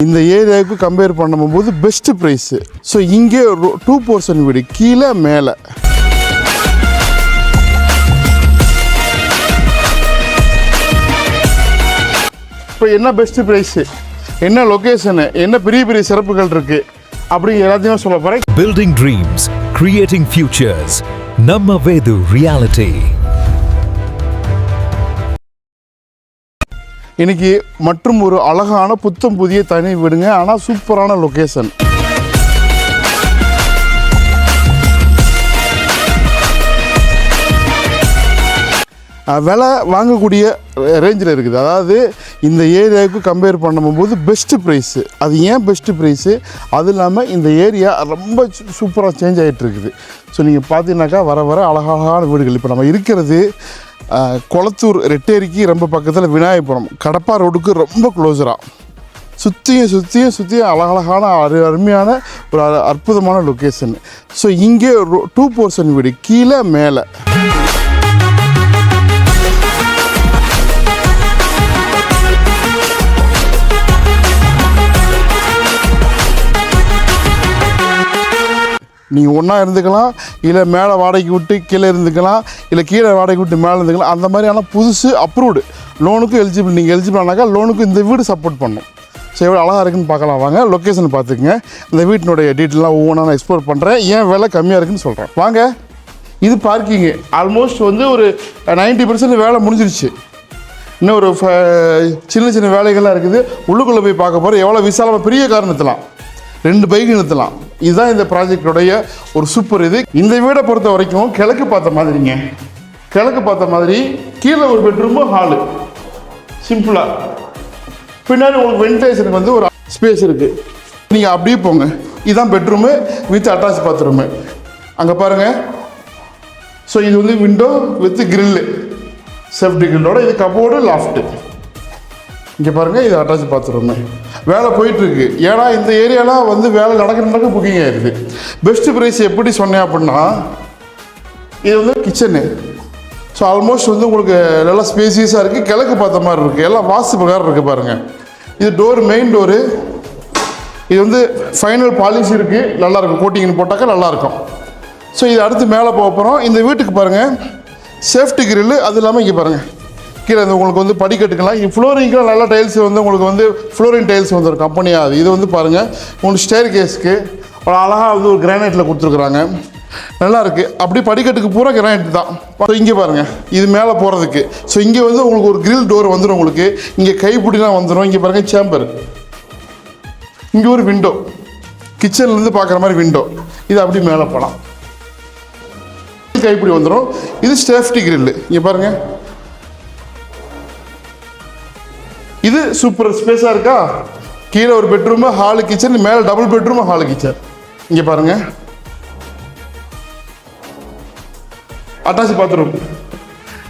இந்த ஏரியாவுக்கு கம்பேர் பண்ணும்போது பெஸ்ட் ப்ரைஸு. ஸோ இங்கே 2 போர்ஷன் வீடு கீழே மேலே. இப்போ என்ன பெஸ்ட் ப்ரைஸு, என்ன லொக்கேஷனு, என்ன பெரிய பெரிய சிறப்புகள் இருக்குது அப்படி எல்லாத்தையும் சொல்ல போகிறேன். Building dreams, creating futures. Namma Vedu reality. இன்னைக்கு மற்றும் ஒரு அழகான புத்தம் புதிய தனி வீடுங்க. ஆனால் சூப்பரான லொக்கேஷன். விலை வாங்கக்கூடிய ரேஞ்சில் இருக்குது. அதாவது இந்த ஏரியாவுக்கு கம்பேர் பண்ணும்போது பெஸ்ட்டு ப்ரைஸு. அது ஏன் பெஸ்ட்டு ப்ரைஸு, அது இல்லாமல் இந்த ஏரியா ரொம்ப சூப்பராக சேஞ்ச் ஆகிட்டு இருக்குது. ஸோ நீங்கள் பார்த்தீங்கன்னாக்கா வர வர அழகழகான வீடுகள். இப்போ நம்ம இருக்கிறது கொளத்தூர் ரெட்டேரிக்கு ரொம்ப பக்கத்தில் விநாயகபுரம் கடப்பா ரோடுக்கு ரொம்ப க்ளோஸராக சுற்றியும் அழகழகான அருமையான ஒரு அற்புதமான லொக்கேஷன். ஸோ இங்கே 2 போர்ஷன் வீடு கீழே மேலே. நீங்கள் ஒன்றா இருந்துக்கலாம், இல்லை மேலே வாடகைக்கு விட்டு கீழே இருந்துக்கலாம், இல்லை கீழே வாடகைக்கு விட்டு மேலே இருந்துக்கலாம். அந்த மாதிரியான புதுசு அப்ரூவ்டு லோனுக்கும் எலிஜிபிள். நீங்கள் எலிஜிபிள் ஆனாக்கா லோனுக்கு இந்த வீடு சப்போர்ட் பண்ணும். ஸோ எவ்வளோ அழகாக இருக்குன்னு பார்க்கலாம் வாங்க. லொக்கேஷன் பார்த்துக்குங்க. இந்த வீட்டினுடைய டீட்டெயிலாம் ஒவ்வொன்றா நான் எக்ஸ்ப்ளோர் பண்ணுறேன். ஏன் விலை கம்மியாக இருக்குன்னு சொல்கிறேன் வாங்க. இது பார்க்கிங்கு ஆல்மோஸ்ட் வந்து ஒரு 90% வேலை முடிஞ்சிருச்சு. இன்னும் ஒரு சின்ன வேலைகள்லாம் இருக்குது. உள்ளுக்குள்ளே போய் பார்க்க போகிறோம். எவ்வளோ விசாலமாக பெரிய கார் நிறுத்தலாம், 2 பைக் நிறுத்தலாம். இதுதான் இந்த ப்ராஜெக்டோடைய ஒரு சூப்பர் இது. இந்த வீடை பொறுத்த வரைக்கும் கிழக்கு பார்த்த மாதிரிங்க. கிழக்கு பார்த்த மாதிரி கீழே ஒரு பெட்ரூமு ஹாலு சிம்பிளாக. பின்னாடி உங்களுக்கு வென்டிலேஷனுக்கு வந்து ஒரு ஸ்பேஸ் இருக்குது. நீங்கள் அப்படியே போங்க. இதுதான் பெட்ரூமு வித் அட்டாச் பாத்ரூமு. அங்கே பாருங்கள். ஸோ இது வந்து விண்டோ வித் கிரில்லு, சேஃப்டி கிரில்லோட. இது கபோர்டு லாஃப்ட்டு. இங்கே பாருங்கள், இது அட்டாச் பாத்ரூமு. வேலை போயிட்டுருக்கு. ஏன்னா இந்த ஏரியாலாம் வந்து வேலை நடக்க புக்கிங் ஆகிடுது. பெஸ்ட்டு ப்ரைஸ் எப்படி சொன்னேன் அப்படின்னா, இது வந்து கிச்சனு. ஸோ ஆல்மோஸ்ட் வந்து உங்களுக்கு நல்லா ஸ்பேசியஸாக இருக்குது. கிழக்கு பார்த்த மாதிரி இருக்குது. எல்லாம் வாஸ்து பிரகாரம் இருக்குது பாருங்கள். இது டோர், மெயின் டோரு. இது வந்து ஃபைனல் பாலிஷ் இருக்குது. நல்லாயிருக்கும். கோட்டிங்னு போட்டாக்கா நல்லாயிருக்கும். ஸோ இது அடுத்து மேலே போக போகிறோம். இந்த வீட்டுக்கு பாருங்கள் சேஃப்டி கிரில்லு. அது இல்லாமல் இங்கே பாருங்கள் கீழே உங்களுக்கு வந்து படிக்கட்டுக்கலாம். இங்கே ஃப்ளோரிங்லாம் நல்லா டைல்ஸ் வந்து உங்களுக்கு வந்து ஃப்ளோரிங் டைல்ஸ் வந்து ஒரு கம்பெனியாக. இது வந்து பாருங்கள் உங்களுக்கு ஸ்டேர் கேஸ்க்கு ஒரு அழகாக வந்து ஒரு கிரானைட்டில் கொடுத்துருக்குறாங்க. நல்லா இருக்குது. அப்படி படிக்கட்டுக்கு பூரா கிரானைட் தான். ஸோ இங்கே பாருங்கள் இது மேலே போகிறதுக்கு. ஸோ இங்கே வந்து உங்களுக்கு ஒரு கிரில் டோர் வந்துடும். உங்களுக்கு இங்கே கைப்பிடிலாம் வந்துடும். இங்கே பாருங்கள் சேம்பர். இங்கே ஒரு விண்டோ, கிச்சன்லேருந்து பார்க்குற மாதிரி விண்டோ. இது அப்படி மேலே போகலாம். கைப்பிடி வந்துடும். இது சேஃப்டி கிரில்லு. இங்கே பாருங்கள். இது சூப்பர் ஸ்பேஸாக இருக்கா. கீழே ஒரு பெட்ரூமு, ஹாலு, கிச்சன். மேலே டபுள் பெட்ரூமு, ஹாலு, கிச்சன். இங்கே பாருங்கள் அட்டாச் பாத்ரூம்.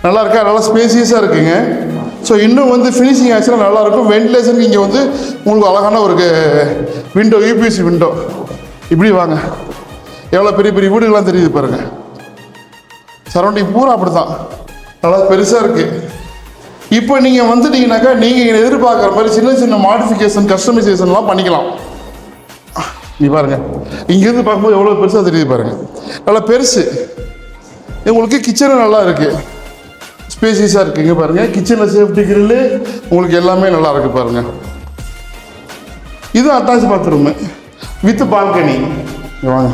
நல்லா இருக்கா, நல்லா ஸ்பேசியஸாக இருக்குங்க. ஸோ இன்னும் வந்து ஃபினிஷிங் ஆச்சுன்னா நல்லாயிருக்கும். வென்டிலேஷனுக்கு இங்கே வந்து உங்களுக்கு அழகான ஒரு விண்டோ, யூபிஎஸ்சி விண்டோ. இப்படி வாங்க, எவ்வளோ பெரிய பெரிய வீடுகள்லாம் தெரியுது பாருங்கள். சரௌண்டிங் பூரா அப்படி தான் நல்லா பெருசாக இருக்குது. இப்போ நீங்கள் வந்துட்டீங்கன்னாக்கா நீங்கள் எதிர்பார்க்குற மாதிரி சின்ன மாடிஃபிகேஷன், கஸ்டமைசேஷன்லாம் பண்ணிக்கலாம். நீ பாருங்கள், இங்கேருந்து பார்க்கும்போது எவ்வளோ பெருசாக தெரியுது பாருங்கள். நல்லா பெருசு. உங்களுக்கு கிச்சனும் நல்லா இருக்குது, ஸ்பேசியஸாக இருக்குது. இங்கே பாருங்கள் கிச்சனில் சேஃப்டி கிரில்லு உங்களுக்கு எல்லாமே நல்லா இருக்குது பாருங்கள். இது அட்டாச் பாத்ரூமு வித் பால்கனி. வாங்க.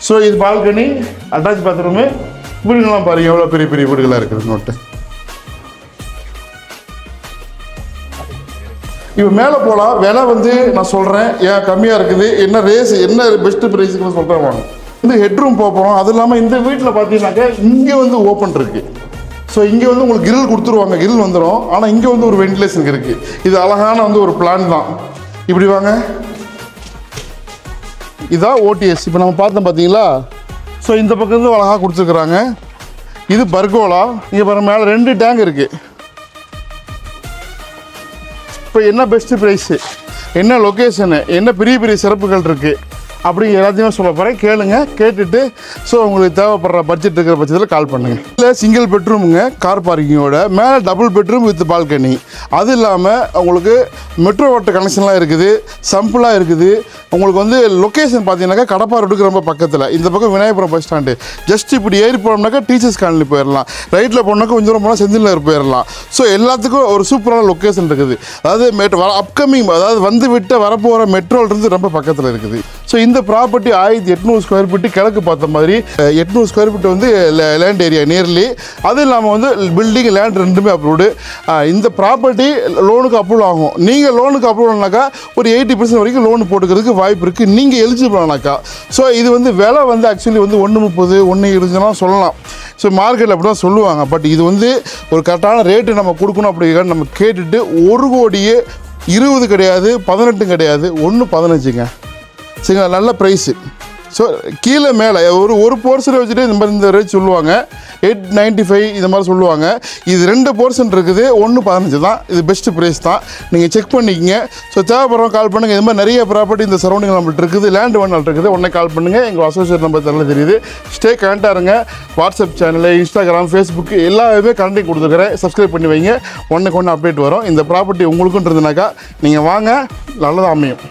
ஸோ இது பால்கனி, அட்டாச் பாத்ரூமு. வீடுகள்லாம் பாருங்கள் எவ்வளோ பெரிய பெரிய வீடுகளாக இருக்குது. நோட்டு இப்போ மேலே போகலாம். விலை வந்து நான் சொல்கிறேன் ஏன் கம்மியாக இருக்குது, என்ன ரேஸ், என்ன பெஸ்ட்டு ப்ரைஸுக்குன்னு சொல்கிறேன் வாங்க. வந்து ஹெட்ரூம் போகிறோம். அது இல்லாமல் இந்த வீட்டில் பார்த்தீங்கன்னாக்கா இங்கே வந்து ஓப்பன் இருக்குது. ஸோ இங்கே வந்து உங்களுக்கு கிரில் கொடுத்துருவாங்க, கிரில் வந்துடும். ஆனால் இங்கே வந்து ஒரு வென்டிலேஷன் இருக்குது. இது அழகான வந்து ஒரு பிளான் தான். இப்படி வாங்க. இதான் ஓடிஎஸ். இப்போ நம்ம பார்த்தோம் பார்த்தீங்களா. ஸோ இந்த பக்கம் இருந்து அழகாக கொடுத்துருக்குறாங்க. இது பர்கோலா. இங்கே பாருங்கள் மேலே 2 டேங்க் இருக்குது. இப்போ என்ன பெஸ்ட்டு ப்ரைஸு, என்ன லொக்கேஷனு, என்ன பெரிய பெரிய சிறப்புகள் இருக்குது அப்படி எல்லாத்தையுமே சொல்ல போகிறேன், கேளுங்க. கேட்டுட்டு ஸோ உங்களுக்கு தேவைப்படுற பட்ஜெட் இருக்கிற பட்சத்தில் கால் பண்ணுங்கள். இல்லை சிங்கிள் பெட்ரூமுங்க, கார் பார்க்கிங்கோட, மேலே டபுள் பெட்ரூம் வித் பால்கனி. அது இல்லாமல் உங்களுக்கு மெட்ரோ வாட்டர் கனெக்ஷன்லாம் இருக்குது, சம்புலாம் இருக்குது. உங்களுக்கு வந்து லொக்கேஷன் பார்த்தீங்கன்னாக்கா கடப்பா ரோடுக்கு ரொம்ப பக்கத்தில், இந்த பக்கம் விநாயகபுரம் பஸ் ஸ்டாண்டு. ஜஸ்ட் இப்படி ஏறி போனோம்னாக்கா டீச்சர்ஸ் காலனி போயிடலாம், ரைட்டில் போனோம்னாக்கா கொஞ்சம் தூரம் போனால் செந்தில் நகர் போயிடலாம். ஸோ எல்லாத்துக்கும் ஒரு சூப்பரான லொக்கேஷன் இருக்குது. அதாவது அப்கமிங், அதாவது வந்து விட்டு வரப்போகிற மெட்ரோலிருந்து ரொம்ப பக்கத்தில் இருக்குது. ஸோ இந்த ப்ராப்பர்ட்டி 1800 ஸ்கொயர் ஃபீட்டு, கிழக்கு பார்த்த மாதிரி 800 ஸ்கொயர் ஃபீட் வந்து லேண்ட் ஏரியா நியர்லி. அது இல்லாமல் வந்து பில்டிங் லேண்ட் ரெண்டுமே அப்ரூவ்டு. இந்த ப்ராப்பர்ட்டி லோனுக்கு அப்ரூவல் ஆகும். நீங்கள் லோனுக்கு அப்ரூவல் ஆனாக்கா ஒரு 80% வரைக்கும் லோன் போட்டுக்கிறதுக்கு வாய்ப்பு இருக்குது, நீங்கள் எலிஜிபிள் ஆனாக்கா. ஸோ இது வந்து விலை வந்து ஆக்சுவலி வந்து 1.30 1.20 சொல்லலாம். ஸோ மார்க்கெட்டில் அப்படி தான் சொல்லுவாங்க. பட் இது வந்து ஒரு கரெக்டான ரேட்டு நம்ம கொடுக்கணும் அப்படிங்கிறத நம்ம கேட்டுட்டு 1,20,00,000 கிடையாது, 18 கிடையாது, 1.15ங்க. சரிங்களா, நல்ல ப்ரைஸு. ஸோ கீழே மேலே ஒரு போர்ஷனை வச்சுட்டு இந்த ரேட் சொல்லுவாங்க, 895 இந்த மாதிரி சொல்லுவாங்க. இது 2 போர்ஷன் இருக்குது, 1.15 தான். இது பெஸ்ட்டு ப்ரைஸ் தான், நீங்கள் செக் பண்ணிக்கங்க. ஸோ தேவைப்படுறவங்க கால் பண்ணுங்கள். இது மாதிரி நிறைய ப்ராப்பர்ட்டி இந்த சரௌண்டிங் நம்மள்ட்ட இருக்குது, லேண்ட் ஒன்று இருக்குது. உடனே கால் பண்ணுங்கள். எங்கள் அசோசியேட் நம்பர் தெரியல தெரியுது. ஸ்டே கனெக்டாக இருங்க. வாட்ஸ்அப் சேனலு, இன்ஸ்டாகிராம், ஃபேஸ்புக்கு எல்லாமே கனெக்டிங் கொடுத்துக்கிறேன். சப்ஸ்கிரைப் பண்ணி வைங்க, ஒன்றுக்கு ஒன்று அப்டேட் வரும். இந்த ப்ராப்பர்ட்டி உங்களுக்குன்றதுனாக்கா நீங்கள் வாங்க, நல்லதாக அமையும்.